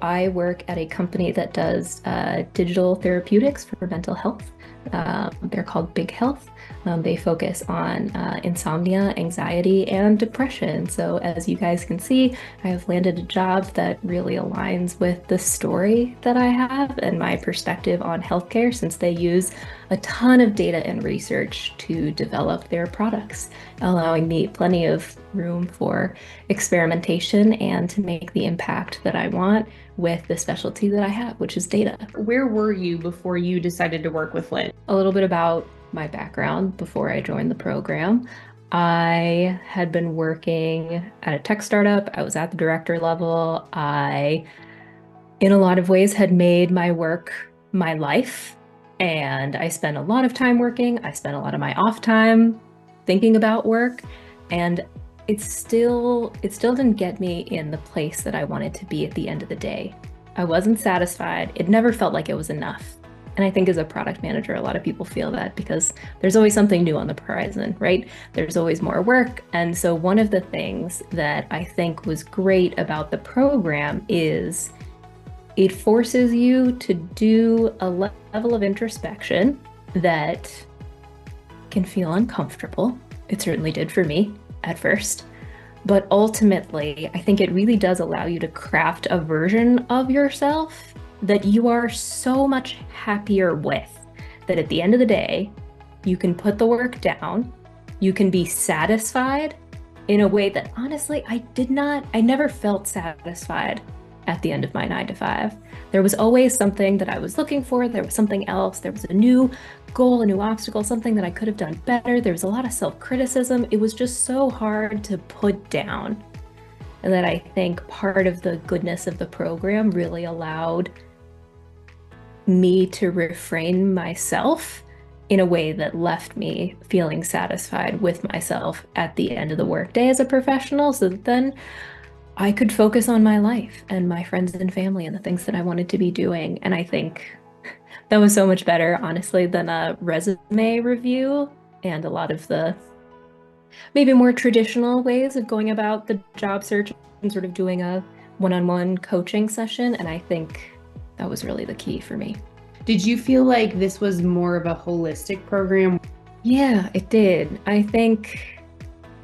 I work at a company that does digital therapeutics for mental health. They're called Big Health. They focus on insomnia, anxiety, and depression. So as you guys can see, I have landed a job that really aligns with the story that I have and my perspective on healthcare, since they use a ton of data and research to develop their products, allowing me plenty of room for experimentation and to make the impact that I want with the specialty that I have, which is data. Where were you before you decided to work with Lynne? A little bit about my background before I joined the program. I had been working at a tech startup. I was at the director level. I, in a lot of ways, had made my work my life. And I spent a lot of time working. I spent a lot of my off time thinking about work. And it still didn't get me in the place that I wanted to be at the end of the day. I wasn't satisfied. It never felt like it was enough. And I think as a product manager, a lot of people feel that because there's always something new on the horizon, right? There's always more work. And so one of the things that I think was great about the program is it forces you to do a level of introspection that can feel uncomfortable. It certainly did for me at first. But ultimately, I think it really does allow you to craft a version of yourself that you are so much happier with, that at the end of the day, you can put the work down, you can be satisfied in a way that honestly, I never felt satisfied at the end of my 9 to 5. There was always something that I was looking for. There was something else. There was a new goal, a new obstacle, something that I could have done better. There was a lot of self-criticism. It was just so hard to put down. And that I think part of the goodness of the program really allowed me to reframe myself in a way that left me feeling satisfied with myself at the end of the workday as a professional, so that then I could focus on my life and my friends and family and the things that I wanted to be doing. And I think that was so much better, honestly, than a resume review and a lot of the maybe more traditional ways of going about the job search and sort of doing a one-on-one coaching session. And I think that was really the key for me. Did you feel like this was more of a holistic program? Yeah, it did. I think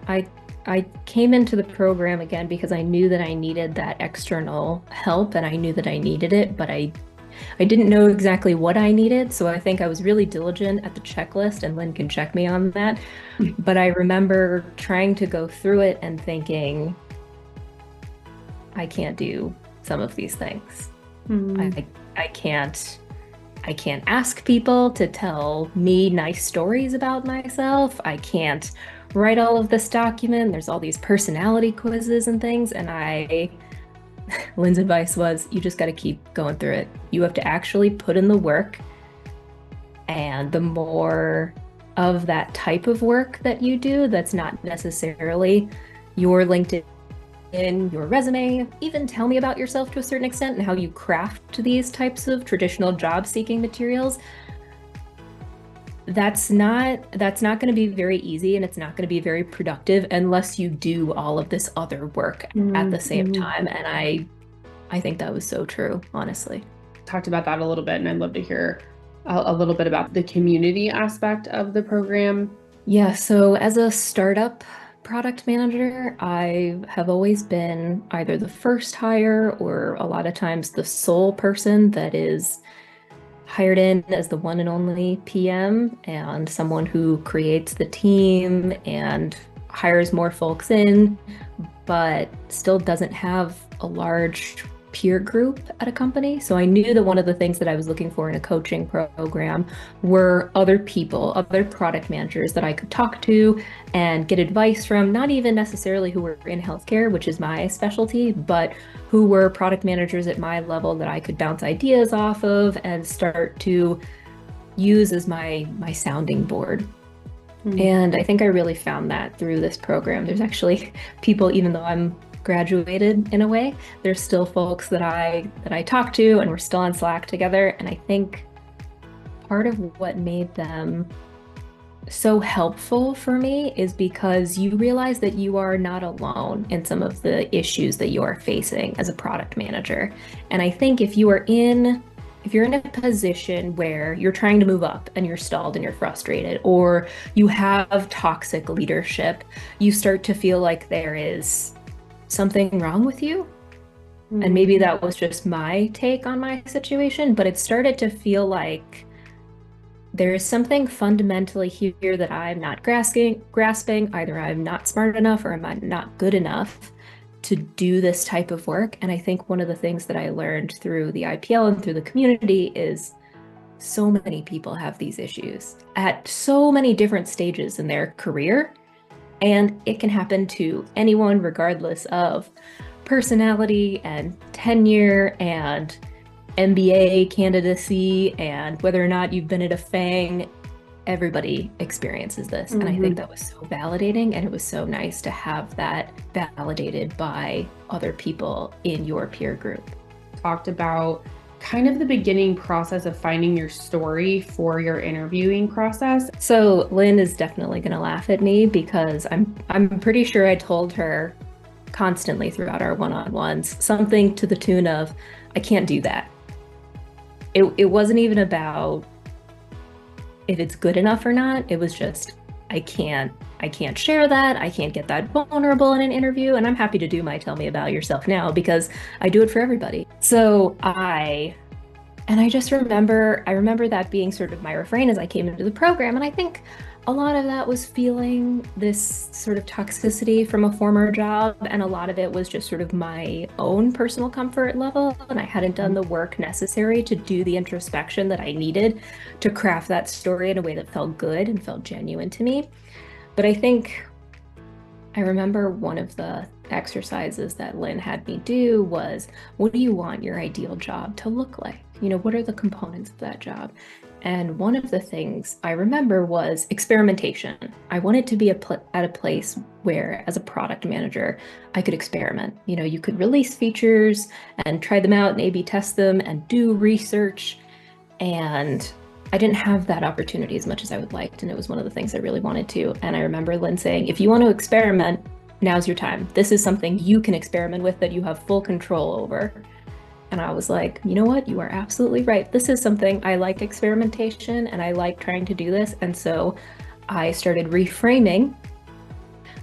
I came into the program again because I knew that I needed that external help, and I knew that I needed it, but I didn't know exactly what I needed. So I think I was really diligent at the checklist, and Lynn can check me on that. But I remember trying to go through it and thinking, I can't do some of these things. I can't ask people to tell me nice stories about myself. I can't write all of this document. There's all these personality quizzes and things. And Lynn's advice was, you just got to keep going through it. You have to actually put in the work. And the more of that type of work that you do, that's not necessarily your LinkedIn, your resume, even tell me about yourself to a certain extent and how you craft these types of traditional job seeking materials. That's not going to be very easy, and it's not going to be very productive unless you do all of this other work at the same time. And I think that was so true, honestly. Talked about that a little bit, and I'd love to hear a little bit about the community aspect of the program. Yeah, so as a startup product manager, I have always been either the first hire or a lot of times the sole person that is hired in as the one and only PM, and someone who creates the team and hires more folks in, but still doesn't have a large peer group at a company. So I knew that one of the things that I was looking for in a coaching program were other people, other product managers that I could talk to and get advice from, not even necessarily who were in healthcare, which is my specialty, but who were product managers at my level that I could bounce ideas off of and start to use as my sounding board. And I think I really found that through this program. There's actually people, even though I'm graduated in a way, there's still folks that I talk to, and we're still on Slack together. And I think part of what made them so helpful for me is because you realize that you are not alone in some of the issues that you are facing as a product manager. And I think if you're in a position where you're trying to move up and you're stalled and you're frustrated, or you have toxic leadership, you start to feel like there is something wrong with you. And maybe that was just my take on my situation, but it started to feel like there is something fundamentally here that I'm not grasping. Either I'm not smart enough or I'm not good enough to do this type of work. And I think one of the things that I learned through the IPL and through the community is so many people have these issues at so many different stages in their career. And it can happen to anyone, regardless of personality and tenure and MBA candidacy and whether or not you've been at a FANG. Everybody experiences this. And I think that was so validating, and it was so nice to have that validated by other people in your peer group. Talked about kind of the beginning process of finding your story for your interviewing process. So Lynn is definitely going to laugh at me because I'm pretty sure I told her constantly throughout our one-on-ones something to the tune of, I can't do that. It wasn't even about if it's good enough or not. It was just, I can't share that. I can't get that vulnerable in an interview. And I'm happy to do my tell me about yourself now because I do it for everybody. So I just remember that being sort of my refrain as I came into the program. And I think a lot of that was feeling this sort of toxicity from a former job. And a lot of it was just sort of my own personal comfort level. And I hadn't done the work necessary to do the introspection that I needed to craft that story in a way that felt good and felt genuine to me. But I remember one of the exercises that Lynn had me do was, what do you want your ideal job to look like? What are the components of that job? And one of the things I remember was experimentation. I wanted to be at a place where, as a product manager, I could experiment. You could release features and try them out and A/B test them and do research. And I didn't have that opportunity as much as I would like. And it was one of the things I really wanted to. And I remember Lynn saying, if you want to experiment, now's your time. This is something you can experiment with that you have full control over. And I was like, you know what? You are absolutely right. This is something I like, experimentation, and I like trying to do this. And so I started reframing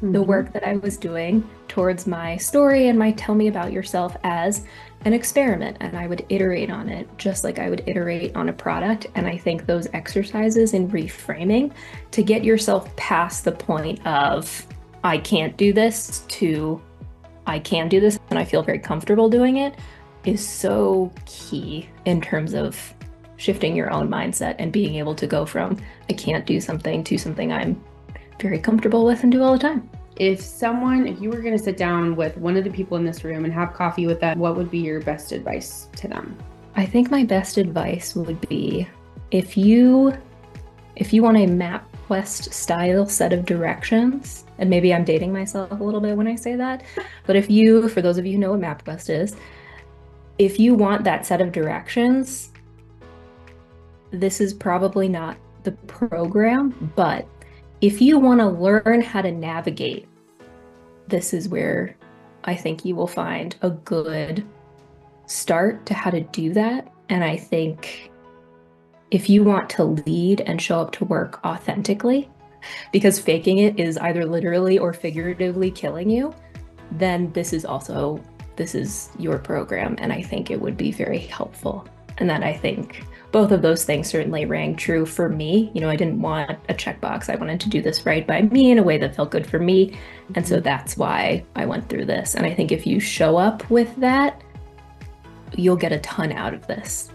the work that I was doing towards my story and my tell me about yourself as an experiment. And I would iterate on it just like I would iterate on a product. And I think those exercises in reframing to get yourself past the point of, I can't do this, to I can do this and I feel very comfortable doing it, is so key in terms of shifting your own mindset and being able to go from I can't do something to something I'm very comfortable with and do all the time. If you were going to sit down with one of the people in this room and have coffee with them, what would be your best advice to them? I think my best advice would be, if you want a MapQuest style set of directions, and maybe I'm dating myself a little bit when I say that, but for those of you who know what MapQuest is, if you want that set of directions, this is probably not the program, but if you want to learn how to navigate, this is where I think you will find a good start to how to do that. And I think if you want to lead and show up to work authentically, because faking it is either literally or figuratively killing you, then this is your program, and I think it would be very helpful. And then I think both of those things certainly rang true for me. I didn't want a checkbox. I wanted to do this right by me in a way that felt good for me. And so that's why I went through this. And I think if you show up with that, you'll get a ton out of this.